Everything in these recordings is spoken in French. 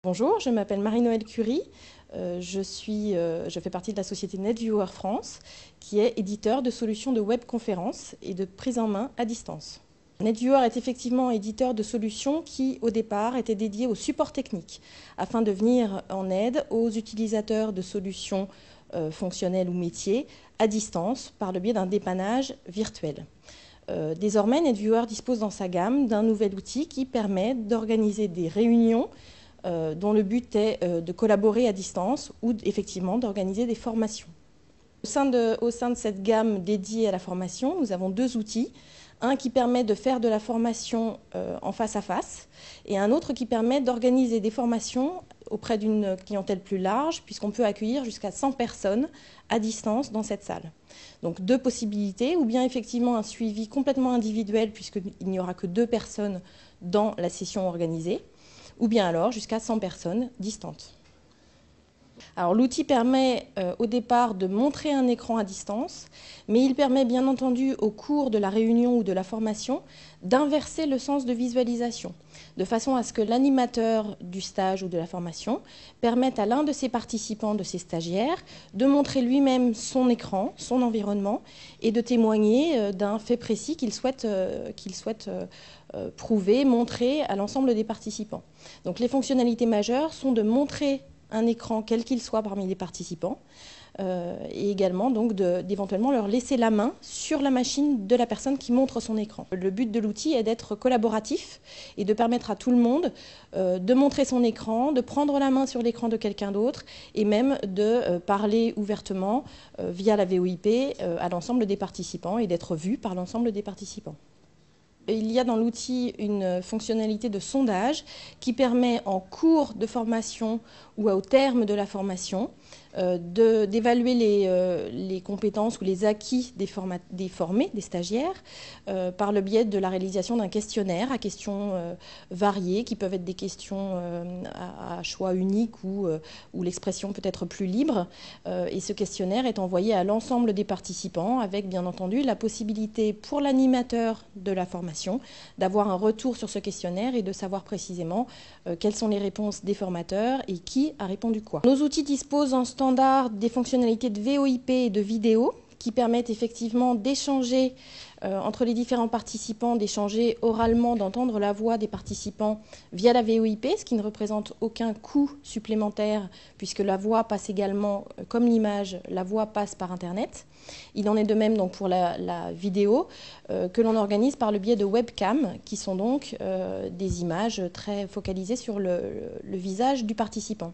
Bonjour, je m'appelle Marie-Noëlle Curie. Je fais partie de la société NetViewer France, qui est éditeur de solutions de webconférence et de prise en main à distance. NetViewer est effectivement éditeur de solutions qui, au départ, étaient dédiées au support technique, afin de venir en aide aux utilisateurs de solutions fonctionnelles ou métiers à distance par le biais d'un dépannage virtuel. Désormais, NetViewer dispose dans sa gamme d'un nouvel outil qui permet d'organiser des réunions dont le but est de collaborer à distance ou effectivement d'organiser des formations. Au sein de cette gamme dédiée à la formation, nous avons deux outils. Un qui permet de faire de la formation en face à face et un autre qui permet d'organiser des formations auprès d'une clientèle plus large puisqu'on peut accueillir jusqu'à 100 personnes à distance dans cette salle. Donc deux possibilités, ou bien effectivement un suivi complètement individuel puisqu'il n'y aura que 2 personnes dans la session organisée, ou bien alors jusqu'à 100 personnes distantes. Alors l'outil permet au départ de montrer un écran à distance, mais il permet bien entendu au cours de la réunion ou de la formation d'inverser le sens de visualisation, de façon à ce que l'animateur du stage ou de la formation permette à l'un de ses participants, de ses stagiaires, de montrer lui-même son écran, son environnement, et de témoigner d'un fait précis qu'il souhaite prouver, montrer à l'ensemble des participants. Donc les fonctionnalités majeures sont de montrer un écran quel qu'il soit parmi les participants et également donc d'éventuellement leur laisser la main sur la machine de la personne qui montre son écran. Le but de l'outil est d'être collaboratif et de permettre à tout le monde de montrer son écran, de prendre la main sur l'écran de quelqu'un d'autre et même de parler ouvertement via la VoIP à l'ensemble des participants et d'être vu par l'ensemble des participants. Il y a dans l'outil une fonctionnalité de sondage qui permet en cours de formation ou au terme de la formation d'évaluer les compétences ou les acquis des formés, des stagiaires, par le biais de la réalisation d'un questionnaire à questions variées, qui peuvent être des questions à choix unique ou l'expression peut être plus libre. Et ce questionnaire est envoyé à l'ensemble des participants avec bien entendu la possibilité pour l'animateur de la formation d'avoir un retour sur ce questionnaire et de savoir précisément quelles sont les réponses des formateurs et qui a répondu quoi. Nos outils disposent en standard des fonctionnalités de VoIP et de vidéo qui permettent effectivement d'échanger entre les différents participants, d'échanger oralement, d'entendre la voix des participants via la VoIP, ce qui ne représente aucun coût supplémentaire puisque la voix passe également, comme l'image, la voix passe par Internet. Il en est de même donc pour la vidéo que l'on organise par le biais de webcams qui sont donc des images très focalisées sur le visage du participant.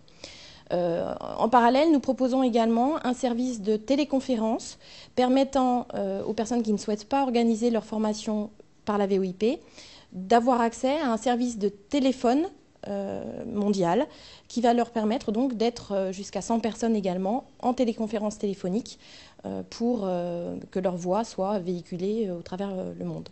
En parallèle, nous proposons également un service de téléconférence permettant aux personnes qui ne souhaitent pas organiser leur formation par la VoIP d'avoir accès à un service de téléphone mondial qui va leur permettre donc d'être jusqu'à 100 personnes également en téléconférence téléphonique pour que leur voix soit véhiculée au travers le monde.